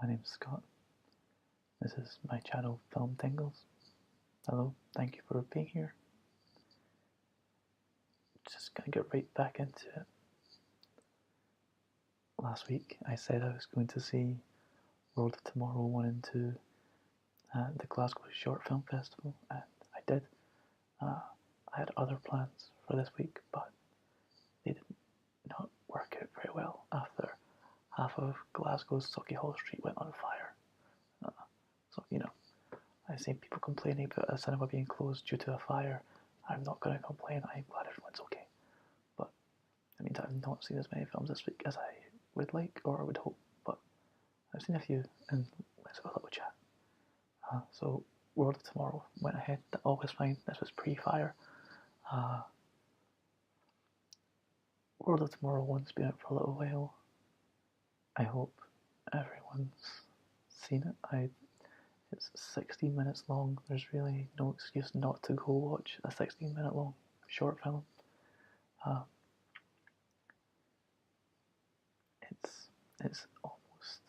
My name's Scott. This is my channel, Film Tingles. Hello, thank you for being here. Just gonna get right back into it. Last week I said I was going to see World of Tomorrow 1 and 2 at the Glasgow Short Film Festival, and I did. I had other plans for this week, but they did not work out very well after half of Glasgow's Sauchiehall Street went on fire. So, I've seen people complaining about a cinema being closed due to a fire. I'm not going to complain. I'm glad everyone's okay. But I mean, I've not seen as many films this week as I would like or would hope. But I've seen a few, and let's have a little chat. So, World of Tomorrow went ahead. All was fine. This was pre-fire. World of Tomorrow 1's been out for a little while. I hope everyone's seen it. It's 16 minutes long. There's really no excuse not to go watch a 16-minute long short film. It's almost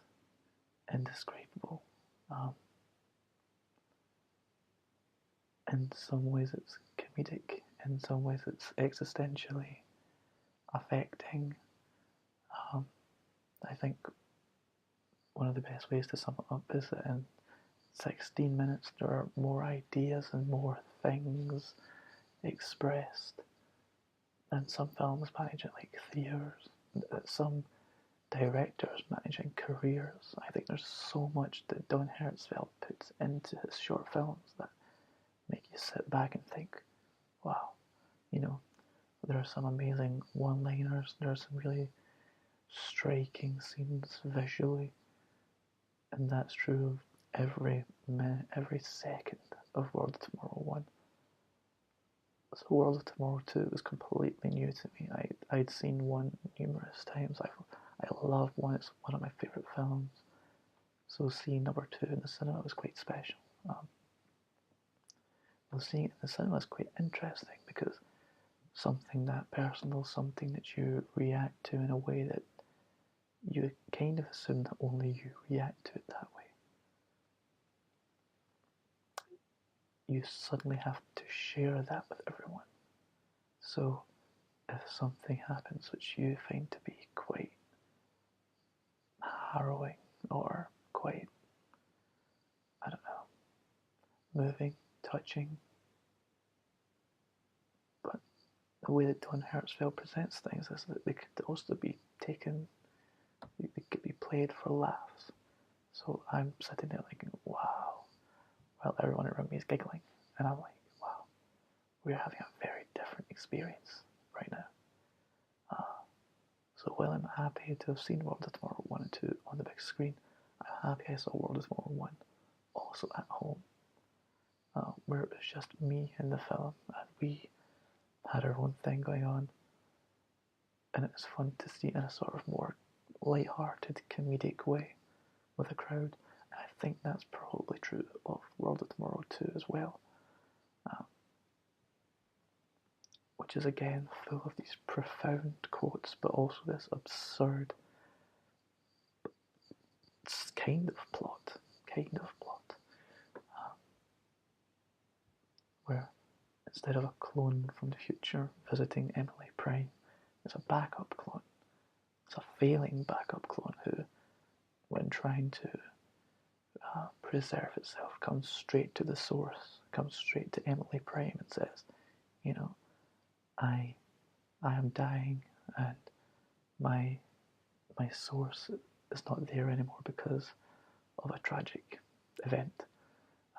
indescribable. In some ways it's comedic, in some ways it's existentially affecting. I think one of the best ways to sum it up is that in 16 minutes there are more ideas and more things expressed than some films manage in like 3 hours, some directors managing careers. I think there's so much that Don Hertzfeldt puts into his short films that make you sit back and think, wow, there are some amazing one-liners, there are some really striking scenes visually, and that's true of every minute, every second of World of Tomorrow 1. So World of Tomorrow 2 was completely new to me. I'd seen 1 numerous times. I love 1, it's one of my favourite films. So seeing number 2 in the cinema was quite special. Seeing it in the cinema is quite interesting because something that personal, something that you react to in a way that you kind of assume that only you react to it that way. You suddenly have to share that with everyone. So if something happens which you find to be quite harrowing or quite, moving, touching, but the way that Don Hertzfeldt presents things is that they could also be taken, they could be played for laughs. So I'm sitting there thinking, wow, while everyone around me is giggling, and I'm like, wow, we're having a very different experience right now. So while I'm happy to have seen World of Tomorrow 1 and 2 on the big screen, I'm happy I saw World of Tomorrow 1 also at home, where it was just me in the film, and we had our own thing going on, and it was fun to see in a sort of more light-hearted, comedic way with a crowd, and I think that's probably true of World of Tomorrow 2 as well, which is again full of these profound quotes, but also this absurd kind of plot, where instead of a clone from the future visiting Emily Prime, it's a backup clone. It's a failing backup clone who, when trying to preserve itself, comes straight to the source, comes straight to Emily Prime and says, I am dying, and my source is not there anymore because of a tragic event.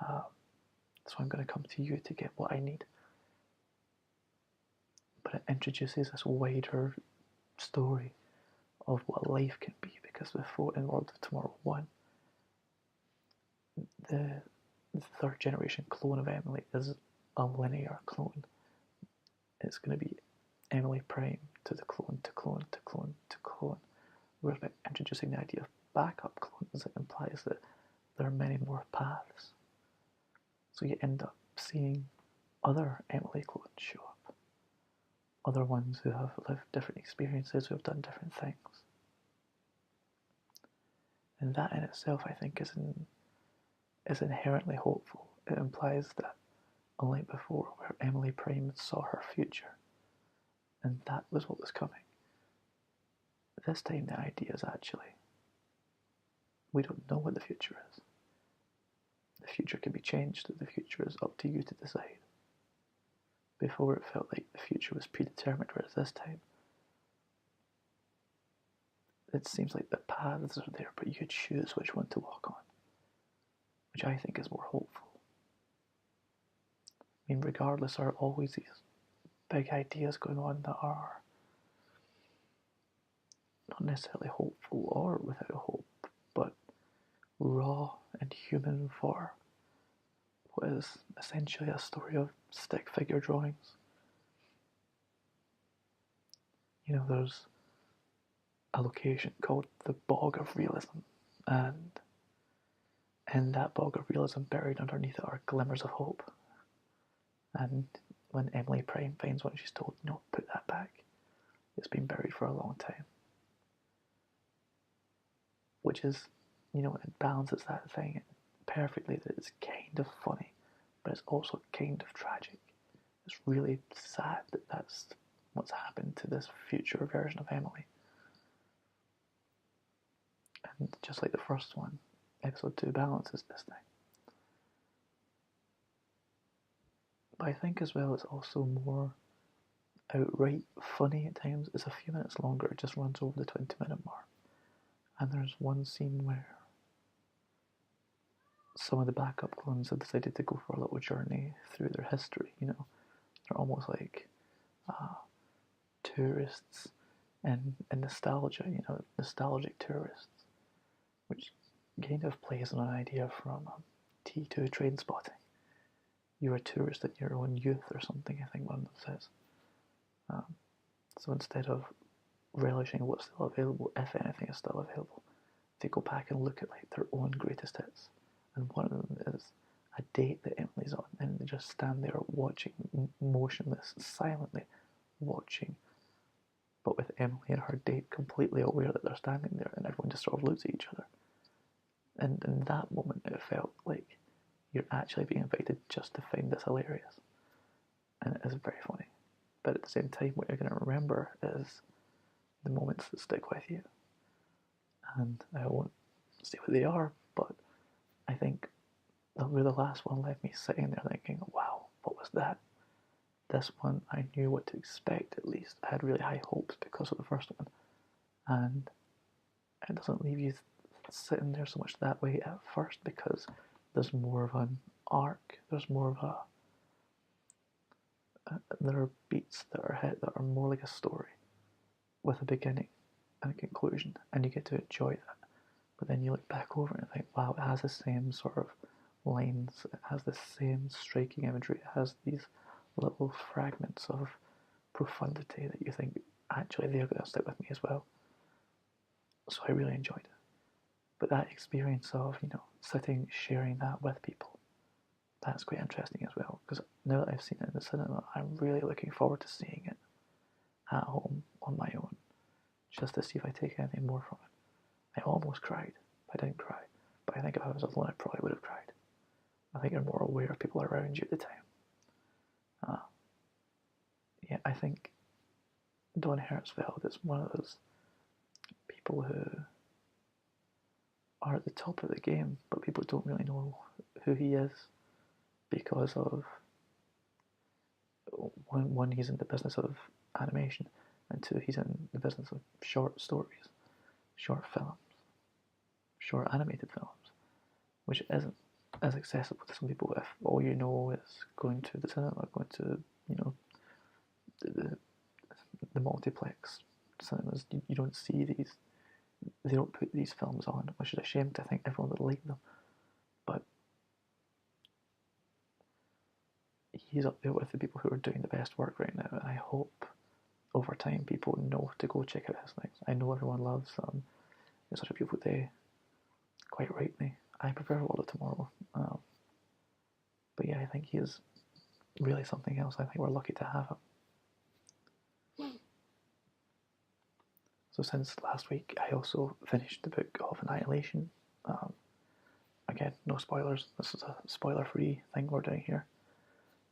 So I'm going to come to you to get what I need. But it introduces this wider story of what life can be, because before in World of Tomorrow 1, the third generation clone of Emily is a linear clone. It's going to be Emily Prime to the clone, to clone, to clone, to clone. Whereas by introducing the idea of backup clones, it implies that there are many more paths. So you end up seeing other Emily clones show up. Other ones who have lived different experiences, who have done different things. And that in itself, I think, is inherently hopeful. It implies that, unlike before, where Emily Prime saw her future, and that was what was coming, this time the idea is actually, we don't know what the future is. The future can be changed, the future is up to you to decide. Before it felt like the future was predetermined, whereas this time, it seems like the paths are there, but you choose which one to walk on, which I think is more hopeful. I mean, regardless, there are always these big ideas going on that are not necessarily hopeful or without hope, but raw and human for what is essentially a story of stick figure drawings. You know, there's a location called the Bog of Realism, and in that Bog of Realism, buried underneath it are glimmers of hope. And when Emily Prime finds one, she's told, no, put that back. It's been buried for a long time. Which is, you know, it balances that thing perfectly, that it's kind of funny, but it's also kind of tragic. It's really sad that that's what's happened to this future version of Emily. And just like the first one, episode 2 balances this thing. But I think as well it's also more outright funny at times. It's a few minutes longer, it just runs over the 20-minute mark. And there's one scene where some of the backup clones have decided to go for a little journey through their history, you know. They're almost like tourists and nostalgia, you know, nostalgic tourists, which kind of plays on an idea from T2 Trainspotting. You're a tourist in your own youth or something, I think one of them says. So instead of relishing what's still available, if anything is still available, they go back and look at like their own greatest hits. And one of them is a date that Emily's on, and they just stand there watching, motionless, silently watching, but with Emily and her date completely aware that they're standing there, and everyone just sort of looks at each other. And in that moment, it felt like you're actually being invited just to find this hilarious. And it is very funny. But at the same time, what you're going to remember is the moments that stick with you. And I won't say what they are, but I think the last one left me sitting there thinking, wow, what was that? This one, I knew what to expect at least. I had really high hopes because of the first one. And it doesn't leave you sitting there so much that way at first, because there's more of an arc, there's more of there are beats that are hit that are more like a story with a beginning and a conclusion, and you get to enjoy that. But then you look back over it and think, wow, it has the same sort of lines, it has the same striking imagery, it has these little fragments of profundity that you think, actually, they're going to stick with me as well. So I really enjoyed it. But that experience of, you know, sitting, sharing that with people, that's quite interesting as well, because now that I've seen it in the cinema, I'm really looking forward to seeing it at home on my own, just to see if I take anything more from it. I almost cried. I didn't cry, but I think if I was alone, I probably would have cried. I think you're more aware of people around you at the time. Yeah, I think Don Hertzfeld is one of those people who are at the top of the game, but people don't really know who he is because of one, he's in the business of animation, and two, he's in the business of short stories, short films, short animated films, which isn't as accessible to some people if all you know is going to the cinema, going to, you know, the multiplex cinemas. You don't see these, they don't put these films on, which is a shame, because I think everyone would like them. But he's up there with the people who are doing the best work right now, and I hope over time people know to go check out his things. I know everyone loves It's Such a Beautiful Day, quite rightly. I prefer World of Tomorrow. But yeah, I think he is really something else. I think we're lucky to have him. So since last week, I also finished the book of Annihilation. Again, no spoilers. This is a spoiler-free thing we're doing here.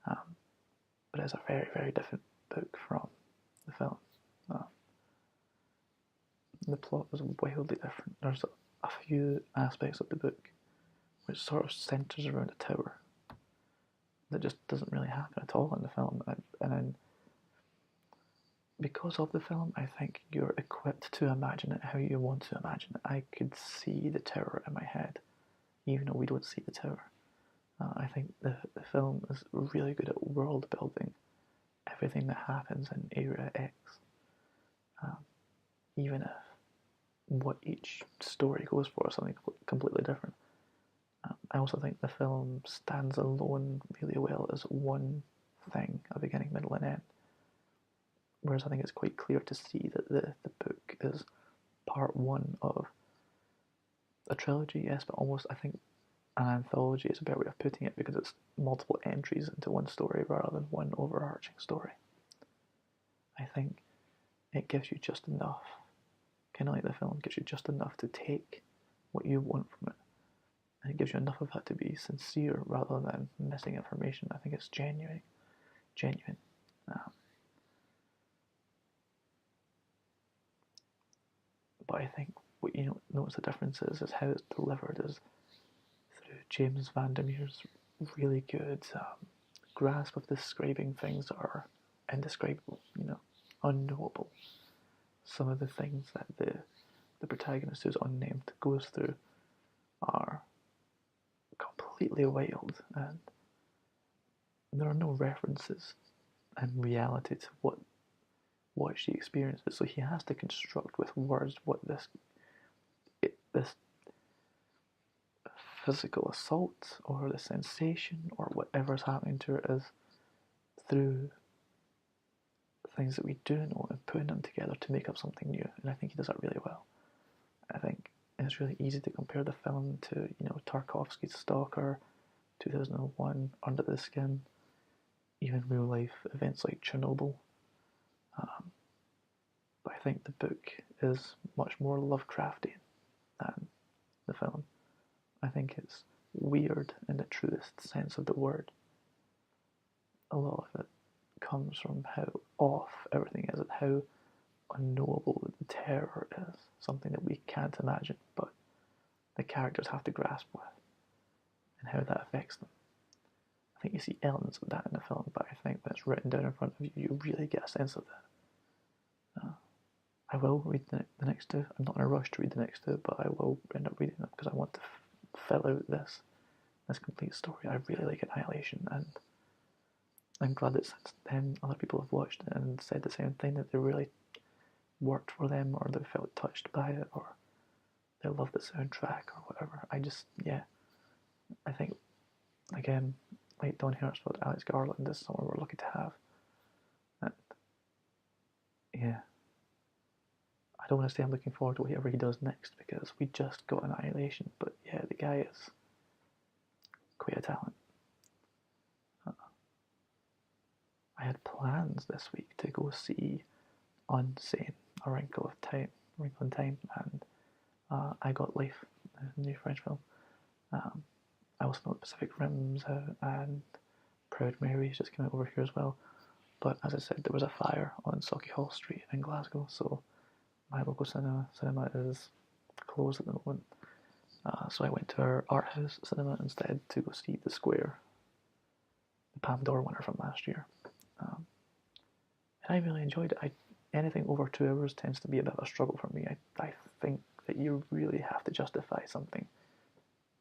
But it's a very, very different book from the film. The plot is wildly different. There's a few aspects of the book which sort of centres around a tower that just doesn't really happen at all in the film. And then, because of the film, I think you're equipped to imagine it how you want to imagine it. I could see the tower in my head, even though we don't see the tower. I think the film is really good at world building everything that happens in Area X, even if what each story goes for is something completely different. I also think the film stands alone really well as one thing, a beginning, middle, and end. Whereas I think it's quite clear to see that the book is part one of a trilogy, yes, but almost, I think, an anthology is a better way of putting it, because it's multiple entries into one story rather than one overarching story. I think it gives you just enough, kind of like the film, gives you just enough to take what you want from it. And it gives you enough of that to be sincere rather than missing information. I think it's genuine. But I think what you notice the difference is how it's delivered is through James VanderMeer's really good grasp of describing things that are indescribable, unknowable. Some of the things that the protagonist, who's unnamed, goes through are completely wild, and there are no references in reality to what she experiences. So he has to construct with words what this physical assault or the sensation or whatever's happening to her is, through things that we do know, and putting them together to make up something new. And I think he does that really well. I think it's really easy to compare the film to, Tarkovsky's Stalker, 2001, Under the Skin, even real life events like Chernobyl. But I think the book is much more Lovecraftian than the film. I think it's weird in the truest sense of the word. A lot of it comes from how off everything is and how unknowable the terror is, something that we can't imagine, but the characters have to grasp with, and how that affects them. I think you see elements of that in the film, but I think when it's written down in front of you, you really get a sense of that. I will read the next two. I'm not in a rush to read the next two, but I will end up reading them because I want to fill out this complete story. I really like Annihilation, and I'm glad that since then other people have watched it and said the same thing, that they really worked for them, or they felt touched by it, or they loved the soundtrack or whatever. I think, again, like Don Hertzfeldt, Alex Garland is someone we're lucky to have. And I don't want to say I'm looking forward to whatever he does next, because we just got Annihilation, but the guy is quite a talent. I had plans this week to go see Unsane, A Wrinkle in Time, and I Got Life, the new French film. I also know Pacific Rim's out, and Proud Mary's just came out over here as well. But as I said, there was a fire on Sauchiehall Street in Glasgow, so my local cinema is closed at the moment. So I went to our art house cinema instead to go see The Square, the Palme d'Or winner from last year. And I really enjoyed it. Anything over 2 hours tends to be a bit of a struggle for me. I think that you really have to justify something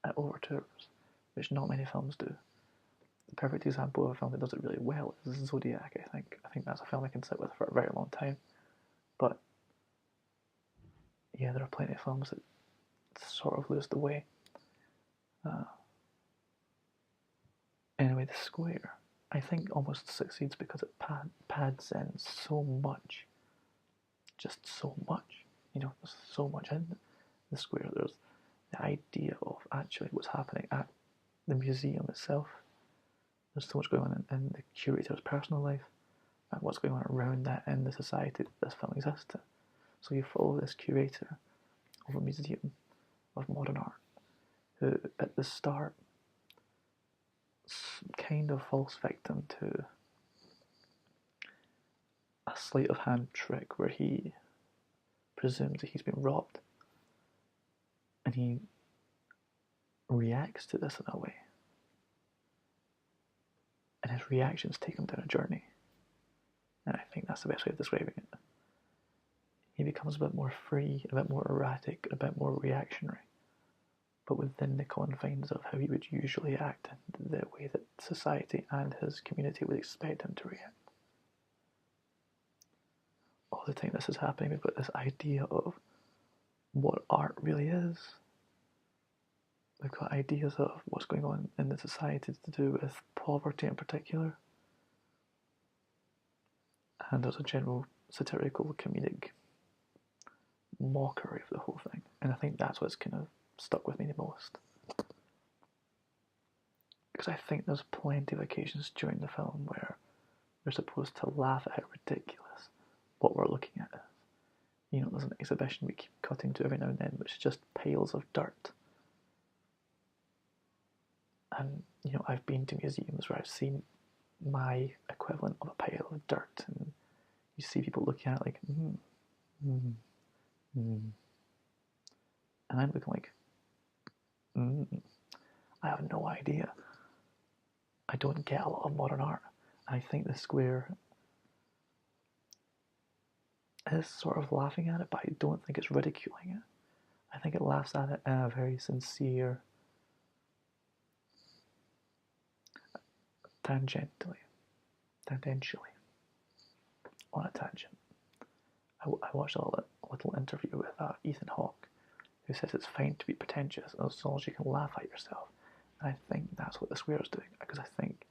at over 2 hours, which not many films do. The perfect example of a film that does it really well is Zodiac, I think. I think that's a film I can sit with for a very long time. But there are plenty of films that sort of lose the way. Anyway, The Square, I think, almost succeeds because it pads in so much. Just so much. There's so much in The Square. There's the idea of actually what's happening at the museum itself. There's so much going on in the curator's personal life, and what's going on around that in the society that this film exists in. So you follow this curator of a museum of modern art who at the start kind of falls victim to a sleight of hand trick where he presumes that he's been robbed, and he reacts to this in a way, and his reactions take him down a journey, and I think that's the best way of describing it. He becomes a bit more free, a bit more erratic, a bit more reactionary, but within the confines of how he would usually act and the way that society and his community would expect him to react. All the time this is happening, we've got this idea of what art really is. We've got ideas of what's going on in the society to do with poverty in particular. And there's a general satirical, comedic mockery of the whole thing. And I think that's what's kind of stuck with me the most. Because I think there's plenty of occasions during the film where we're supposed to laugh at how ridiculous what we're looking at is. You know, there's an exhibition we keep cutting to every now and then, which is just piles of dirt. And, you know, I've been to museums where I've seen my equivalent of a pile of dirt, and you see people looking at it like, and I'm looking like, I have no idea. I don't get a lot of modern art. And I think the square is sort of laughing at it, but I don't think it's ridiculing it. I think it laughs at it in a very sincere, tangentially, on a tangent. I watched a little interview with Ethan Hawke, who says it's fine to be pretentious as long as you can laugh at yourself. And I think that's what the square is doing, because I think,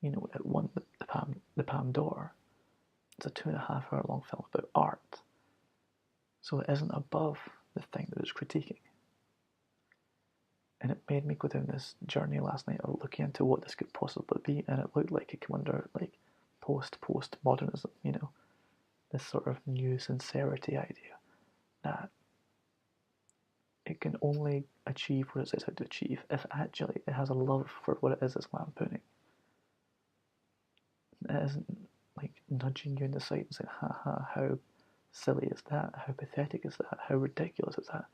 you know, it won the Palme d'Or. It's a 2.5 hour long film about art, so it isn't above the thing that it's critiquing. And it made me go down this journey last night of looking into what this could possibly be, and it looked like it came under like postmodernism, you know, this sort of new sincerity idea that it can only achieve what it sets out to achieve if actually it has a love for what it is it's lampooning. It isn't like nudging you in the side and saying, haha, how silly is that? How pathetic is that? How ridiculous is that?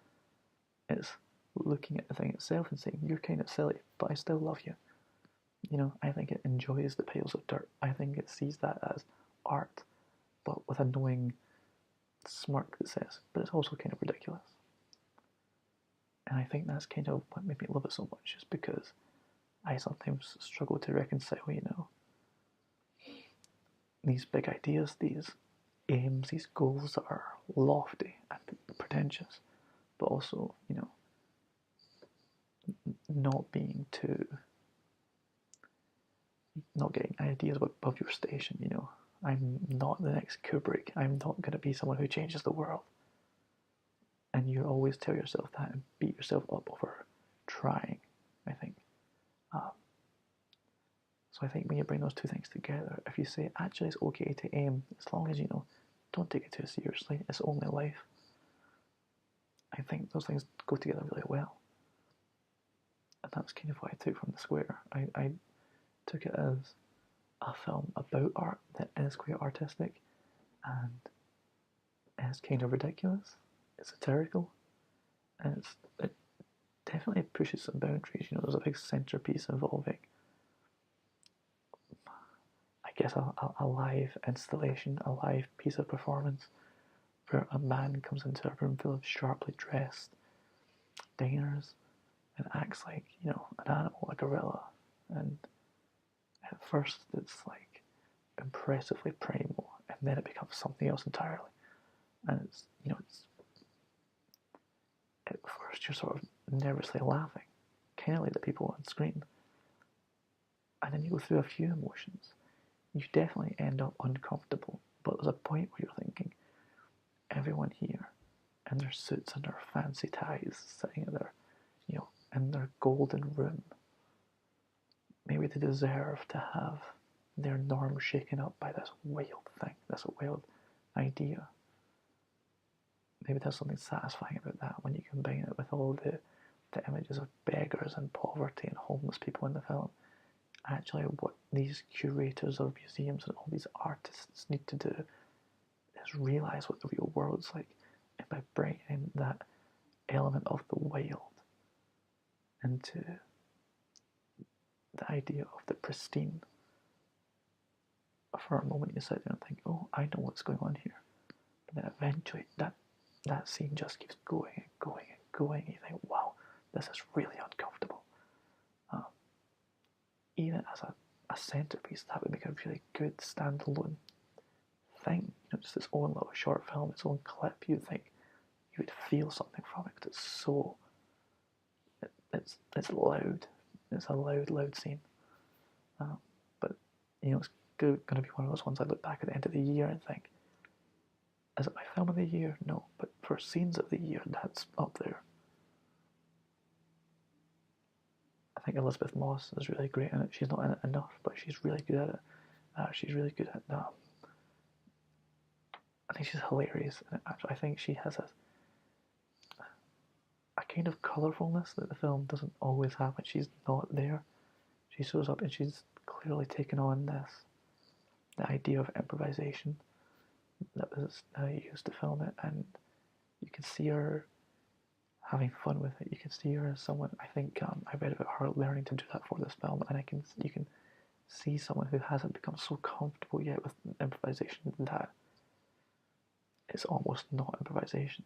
It's looking at the thing itself and saying, you're kind of silly, but I still love you. You know, I think it enjoys the piles of dirt. I think it sees that as art, but with a knowing smirk that says, but it's also kind of ridiculous. And I think that's kind of what made me love it so much, is because I sometimes struggle to reconcile, you know, these big ideas, these aims, these goals that are lofty and pretentious, but also, you know, not getting ideas above your station, you know. I'm not the next Kubrick. I'm not going to be someone who changes the world. And you always tell yourself that and beat yourself up over trying, I think. So I think when you bring those two things together, if you say, actually it's okay to aim, as long as, you know, don't take it too seriously, it's only life, I think those things go together really well. And that's kind of what I took from The Square. I took it as a film about art that is quite artistic and is kind of ridiculous, it's satirical, and it definitely pushes some boundaries. You know, there's a big centrepiece involving, I guess, a live installation, a live piece of performance, where a man comes into a room full of sharply dressed diners and acts like, you know, an animal, a gorilla. And at first it's like impressively primal, and then it becomes something else entirely. And it's, you know, it's, at first you're sort of nervously laughing, kind of like the people on screen. And then you go through a few emotions. You definitely end up uncomfortable, but there's a point where you're thinking, everyone here in their suits and their fancy ties, sitting at their, you know, in their golden room, maybe they deserve to have their norm shaken up by this wild thing, this wild idea. maybe there's something satisfying about that when you combine it with all the images of beggars and poverty and homeless people in the film. Actually, what these curators of museums and all these artists need to do is realize what the real world's like, and by bringing in that element of the wild into the idea of the pristine, for a moment you sit there and think, oh, I know what's going on here. But then eventually that scene just keeps going and going and going. You think, wow, this is really uncomfortable. Even as a centerpiece, that would make a really good standalone thing. Just its own little short film, its own clip. You'd think you would feel something from it because it's so. It's loud. It's a loud scene. But it's going to be one of those ones I look back at the end of the year and think, is it my film of the year? No, but for scenes of the year, that's up there. I think Elizabeth Moss is really great in it. She's not in it enough, but she's really good at it. She's really good at that. I think she's hilarious in it, actually. I think she has a kind of colourfulness that the film doesn't always have when she's not there. She shows up and she's clearly taken on the idea of improvisation that was used to film it, and you can see her having fun with it. You can see her as someone, I think, I read about her learning to do that for this film, and you can see someone who hasn't become so comfortable yet with improvisation that it's almost not improvisation.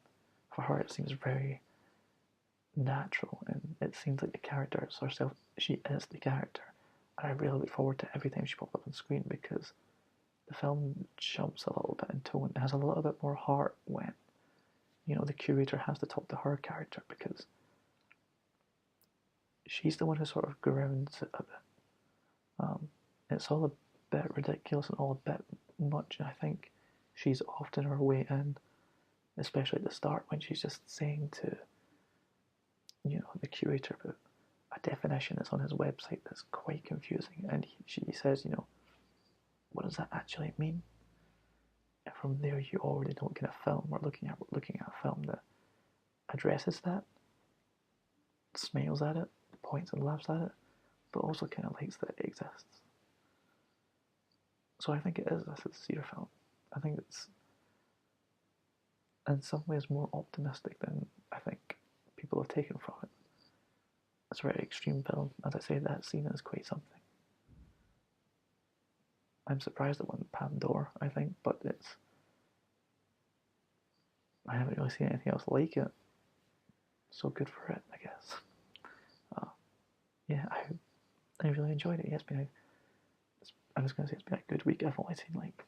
For her, it seems very natural, and it seems like the character herself, she is the character. And I really look forward to every time she pops up on screen, because the film jumps a little bit in tone. It has a little bit more heart when the curator has to talk to her character, because she's the one who sort of grounds it a bit. It's all a bit ridiculous and all a bit much, and I think she's often her way in, especially at the start when she's just saying to the curator about a definition that's on his website that's quite confusing, and she says, what does that actually mean? And from there, you already know what kind of film we're looking at. We're looking at a film that addresses that, smiles at it, points and laughs at it, but also kind of likes that it exists. So I think it is a sincere film. I think it's in some ways more optimistic than I think people have taken from it. It's a very extreme film. As I say, that scene is quite something. I'm surprised it won Palme d'Or, I think, but I haven't really seen anything else like it. So good for it, I guess. Yeah, I really enjoyed it. I was going to say it's been a good week. I've only seen like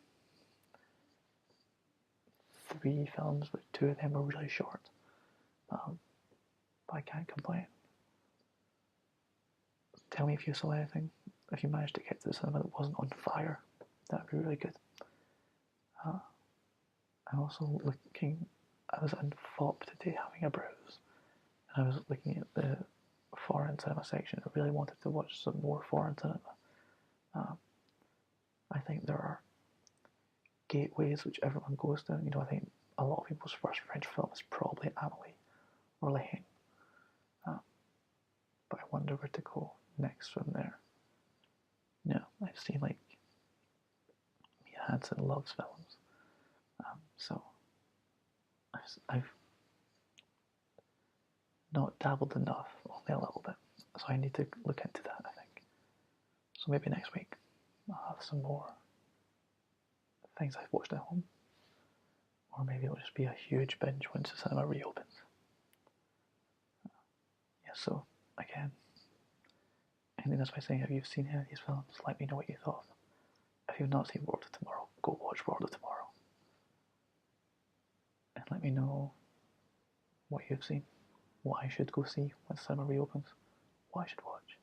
3 films, but 2 of them are really short. But I can't complain. Tell me if you saw anything. If you managed to get to the cinema that wasn't on fire, that would be really good. I'm also I was in FOP today having a browse, and I was looking at the foreign cinema section. I really wanted to watch some more foreign cinema. I think there are gateways which everyone goes to. I think a lot of people's first French film is probably Amelie or Le Haine. But I wonder where to go next from there. I've seen like Mia Hansen loves films, so I've not dabbled enough, only a little bit. So I need to look into that, I think. So maybe next week I'll have some more things I've watched at home, or maybe it'll just be a huge binge once the cinema reopens. So again, ending this by saying, if you've seen any of these films, let me know what you thought. If you've not seen World of Tomorrow, go watch World of Tomorrow. And let me know what you've seen, what I should go see when the cinema reopens, what I should watch.